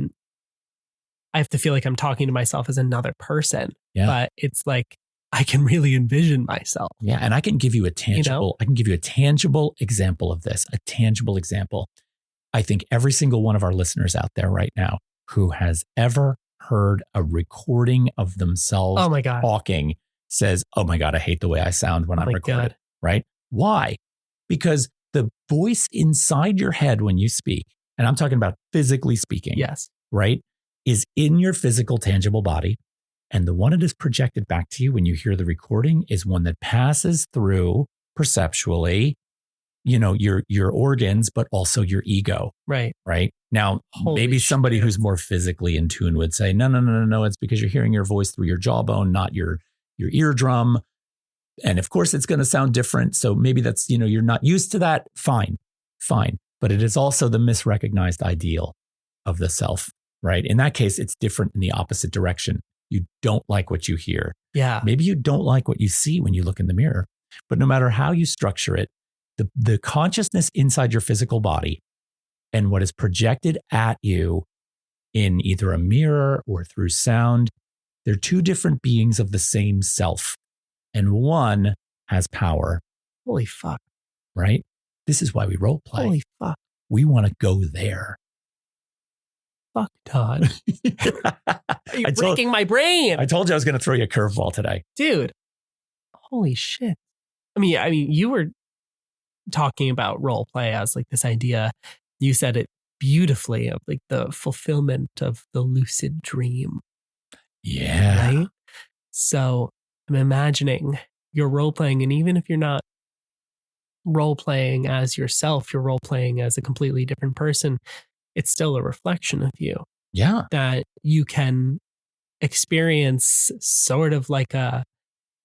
have to feel like I'm talking to myself as another person, but it's like, I can really envision myself. Yeah. And I can give you a tangible example of this, a tangible example. I think every single one of our listeners out there right now who has ever heard a recording of themselves talking says, oh my God, I hate the way I sound when I'm recorded, right? Why? Because the voice inside your head when you speak, and I'm talking about physically speaking, right, is in your physical, tangible body. And the one it is projected back to you when you hear the recording is one that passes through perceptually, your organs, but also your ego. Right. Right. Now, maybe somebody who's more physically in tune would say, no. It's because you're hearing your voice through your jawbone, not your eardrum. And of course, it's going to sound different. So maybe that's, you're not used to that. Fine. But it is also the misrecognized ideal of the self, right? In that case, it's different in the opposite direction. You don't like what you hear. Yeah. Maybe you don't like what you see when you look in the mirror. But no matter how you structure it, the consciousness inside your physical body and what is projected at you in either a mirror or through sound, they're two different beings of the same self. And one has power. Holy fuck. Right? This is why we role play. Holy fuck. We want to go there. Fuck, Todd. You're breaking my brain. I told you I was going to throw you a curveball today. Dude. Holy shit. I mean, you were talking about role play as like this idea. You said it beautifully of like the fulfillment of the lucid dream. Yeah. Right? So I'm imagining you're role playing, and even if you're not role playing as yourself, you're role playing as a completely different person, it's still a reflection of you. Yeah. That you can experience sort of like a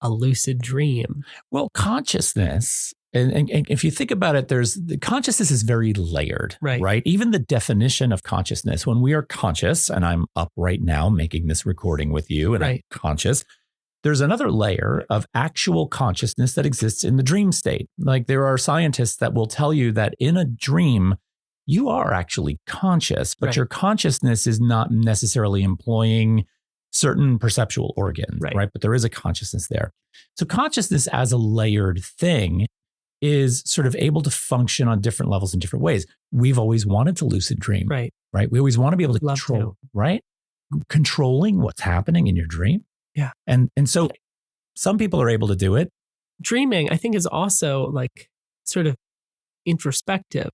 lucid dream. Well, consciousness, and if you think about it, the consciousness is very layered, right? Even the definition of consciousness, when we are conscious, and I'm up right now making this recording with you, and I'm conscious, there's another layer of actual consciousness that exists in the dream state. Like there are scientists that will tell you that in a dream, you are actually conscious, but your consciousness is not necessarily employing certain perceptual organs, right? But there is a consciousness there. So consciousness as a layered thing is sort of able to function on different levels in different ways. We've always wanted to lucid dream, right? We always want to be able to control, right? Controlling what's happening in your dream. Yeah. And so some people are able to do it. Dreaming, I think, is also like sort of introspective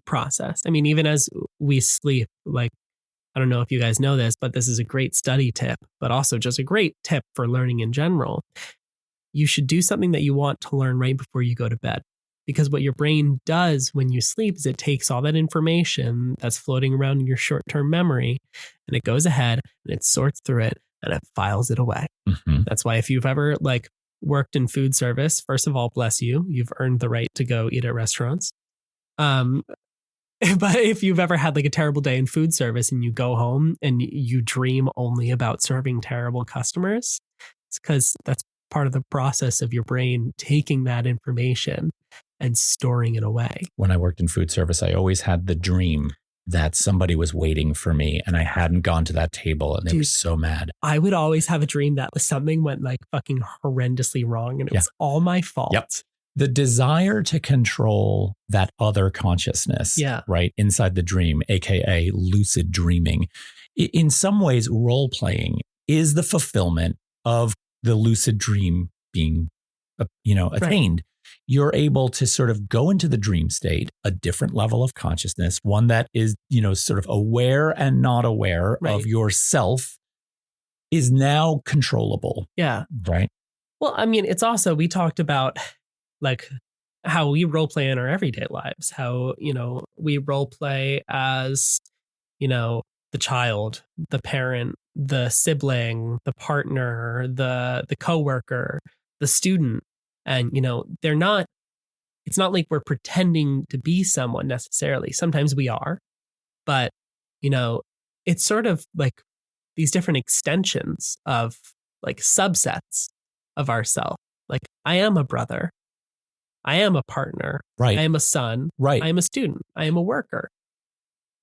process. I mean, even as we sleep, like, I don't know if you guys know this, but this is a great study tip, but also just a great tip for learning in general. You should do something that you want to learn right before you go to bed. Because what your brain does when you sleep is it takes all that information that's floating around in your short-term memory, and it goes ahead and it sorts through it and it files it away. Mm-hmm. That's why if you've ever like worked in food service, first of all, bless you, you've earned the right to go eat at restaurants. But if you've ever had like a terrible day in food service and you go home and you dream only about serving terrible customers, it's because that's part of the process of your brain taking that information and storing it away. When I worked in food service, I always had the dream that somebody was waiting for me and I hadn't gone to that table, and they were so mad. I would always have a dream that something went like fucking horrendously wrong and it was all my fault. Yep. The desire to control that other consciousness, right, inside the dream, aka lucid dreaming, in some ways, role playing is the fulfillment of the lucid dream being, attained. You're able to sort of go into the dream state, a different level of consciousness, one that is, sort of aware and not aware of yourself, is now controllable. Yeah. Right. Well, I mean, it's also, we talked about like how we role play in our everyday lives, how, we role play as, the child, the parent, the sibling, the partner, the coworker, the student. And, it's not like we're pretending to be someone necessarily. Sometimes we are, but, it's sort of like these different extensions of like subsets of ourselves. Like I am a brother. I am a partner. Right. I am a son. Right. I am a student. I am a worker.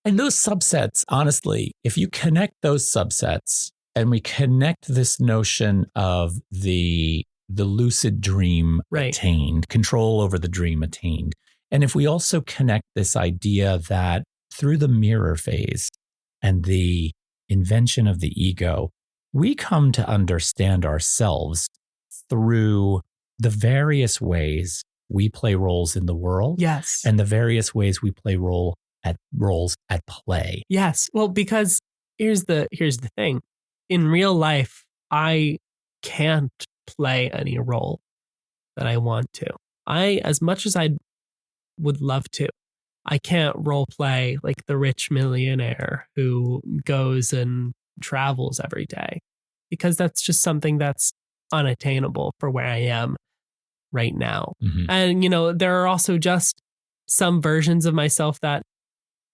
And those subsets, honestly, if you connect those subsets and we connect this notion of the lucid dream attained, control over the dream attained. And if we also connect this idea that through the mirror phase and the invention of the ego, we come to understand ourselves through the various ways we play roles in the world. Yes. And the various ways we play roles at play. Yes. Well, because here's the thing. In real life, I can't play any role that I want to. As much as I would love to, I can't role play like the rich millionaire who goes and travels every day, because that's just something that's unattainable for where I am right now. Mm-hmm. And, there are also just some versions of myself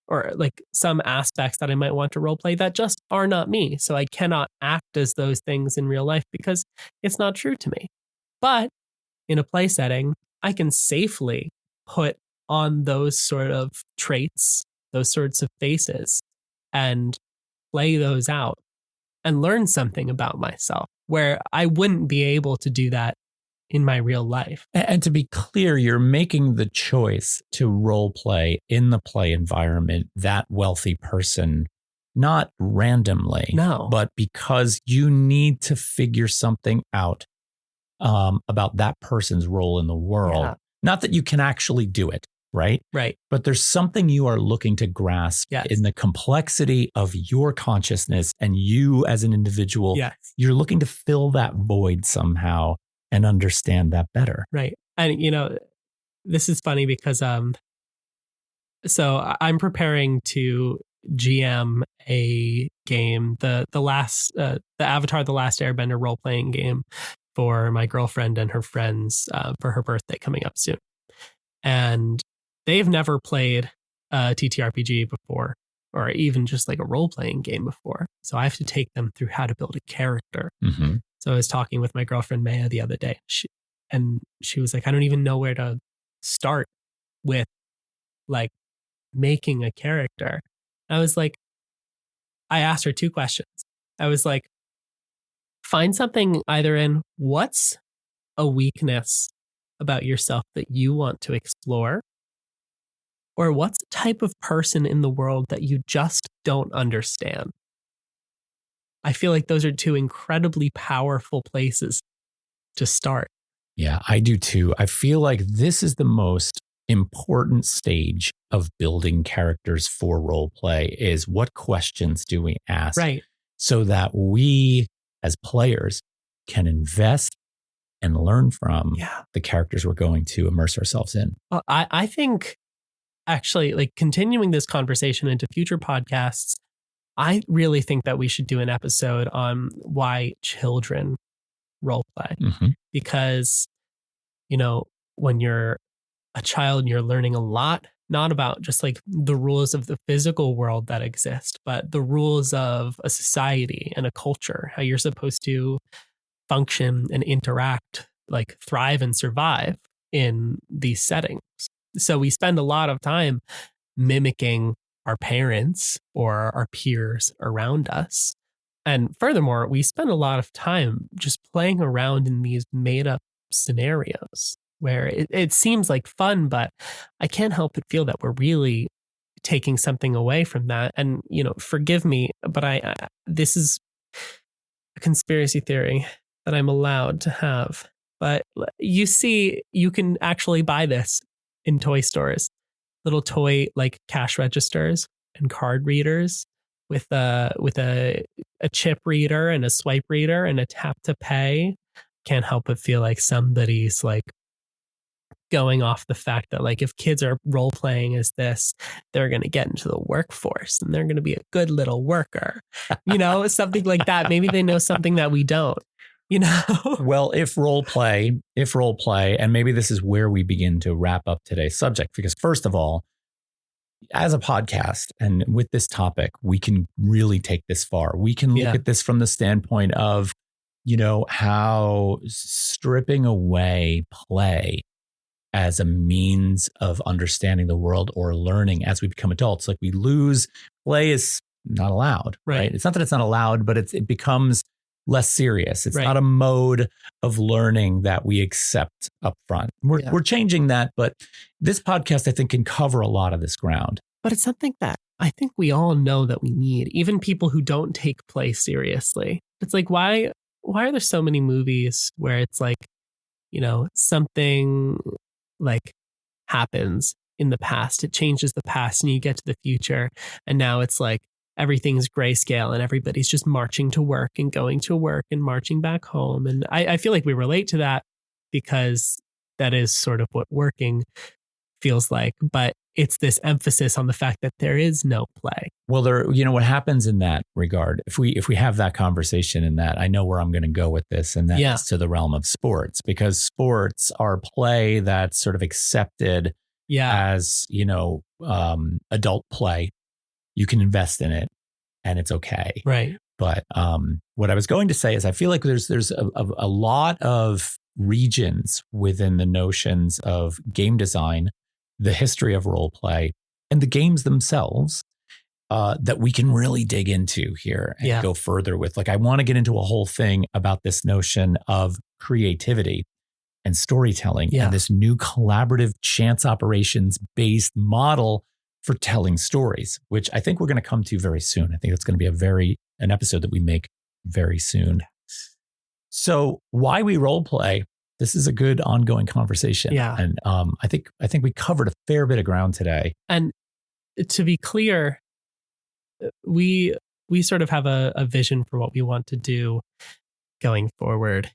or like some aspects that I might want to role play that just are not me. So I cannot act as those things in real life because it's not true to me. But in a play setting, I can safely put on those sort of traits those sorts of faces and play those out and learn something about myself where I wouldn't be able to do that in my real life. And to be clear, you're making the choice to role play in the play environment, that wealthy person, not randomly, No. but because you need to figure something out about that person's role in the world. Yeah. Not that you can actually do it, right? Right. But there's something you are looking to grasp Yes. in the complexity of your consciousness and you as an individual. Yes. You're looking to fill that void somehow and understand that better. Right. And, you know, this is funny because so I'm preparing to GM a game, the Avatar: The Last Airbender role playing game for my girlfriend and her friends for her birthday coming up soon, and they've never played a TTRPG before, or even just like a role playing game before. So I have to take them through how to build a character. Mm-hmm. So I was talking with my girlfriend Maya the other day, and she was like, "I don't even know where to start with, like." Making a character. I was like, I asked her two questions. I was like, find something either in what's a weakness about yourself that you want to explore, or what's the type of person in the world that you just don't understand. I feel like those are two incredibly powerful places to start. Yeah, I do too. I feel like this is the most important stage of building characters for role play is what questions do we ask? Right. So that we as players can invest and learn from the characters we're going to immerse ourselves in. Well, I think actually, like, continuing this conversation into future podcasts, I really think that we should do an episode on why children role play. Mm-hmm. Because, you know, when you're a child, you're learning a lot, not about just like the rules of the physical world that exist, but the rules of a society and a culture, how you're supposed to function and interact, like thrive and survive in these settings. So we spend a lot of time mimicking our parents or our peers around us. And furthermore, we spend a lot of time just playing around in these made up scenarios where it seems like fun, but I can't help but feel that we're really taking something away from that. And, you know, forgive me, but this is a conspiracy theory that I'm allowed to have. But you see, you can actually buy this in toy stores, little toy like cash registers and card readers with a chip reader and a swipe reader and a tap to pay. Can't help but feel like somebody's like going off the fact that like if kids are role playing as this, they're going to get into the workforce and they're going to be a good little worker, you know, something like that. Maybe they know something that we don't, you know. Well, if role play, and maybe this is where we begin to wrap up today's subject, because first of all, as a podcast and with this topic, we can really take this far. We can look at this from the standpoint of, you know, how stripping away play as a means of understanding the world or learning as we become adults. Like we lose, play is not allowed, right? It's not that it's not allowed, but it becomes less serious. It's not a mode of learning that we accept up front. We're changing that, but this podcast, I think, can cover a lot of this ground. But it's something that I think we all know that we need, even people who don't take play seriously. It's like, why are there so many movies where it's like, you know, something like happens in the past, it changes the past and you get to the future. And now it's like everything's grayscale and everybody's just marching to work and going to work and marching back home. And I feel like we relate to that because that is sort of what working feels like. But it's this emphasis on the fact that there is no play. Well, there, you know, what happens in that regard, if we have that conversation in that, I know where I'm going to go with this, and that's to the realm of sports, because sports are play that's sort of accepted as, you know, adult play. You can invest in it and it's okay. Right. But what I was going to say is I feel like there's a lot of regions within the notions of game design, the history of role play, and the games themselves that we can really dig into here and go further with. Like, I want to get into a whole thing about this notion of creativity and storytelling and this new collaborative chance operations based model for telling stories, which I think we're going to come to very soon. I think it's going to be an episode that we make very soon. So why we role play? This is a good ongoing conversation. Yeah. And I think we covered a fair bit of ground today. And to be clear, we sort of have a vision for what we want to do going forward.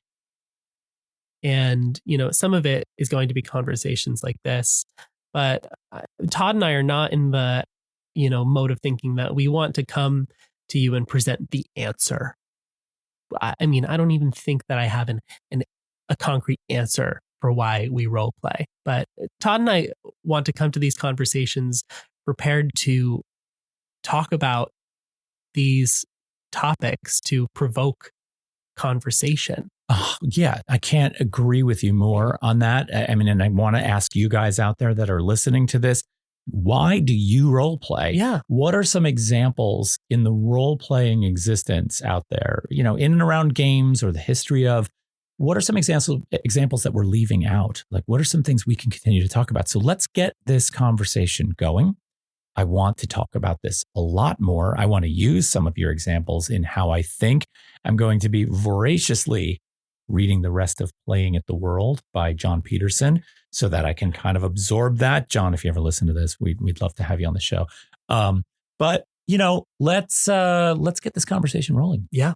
And, some of it is going to be conversations like this. But Todd and I are not in the, mode of thinking that we want to come to you and present the answer. I mean, I don't even think that I have a concrete answer for why we role play. But Todd and I want to come to these conversations prepared to talk about these topics to provoke conversation. Oh, yeah, I can't agree with you more on that. I mean, and I want to ask you guys out there that are listening to this, why do you role play? Yeah. What are some examples in the role playing existence out there, in and around games or the history of? What are some examples that we're leaving out? Like, what are some things we can continue to talk about? So let's get this conversation going. I want to talk about this a lot more. I want to use some of your examples in how I think I'm going to be voraciously reading the rest of Playing at the World by John Peterson so that I can kind of absorb that. John, if you ever listen to this, we'd love to have you on the show. But let's get this conversation rolling. Yeah,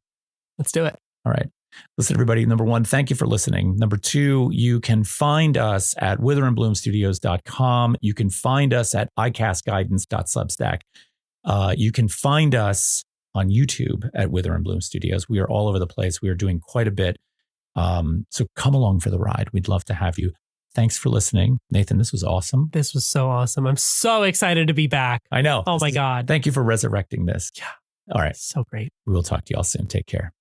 let's do it. All right. Listen, everybody. Number one, thank you for listening. Number two, you can find us at witherandbloomstudios.com. You can find us at icastguidance.substack. You can find us on YouTube at Wither and Bloom Studios. We are all over the place. We are doing quite a bit. So come along for the ride. We'd love to have you. Thanks for listening. Nathan, this was awesome. This was so awesome. I'm so excited to be back. I know. Oh my God. Thank you for resurrecting this. Yeah. All right. So great. We will talk to you all soon. Take care.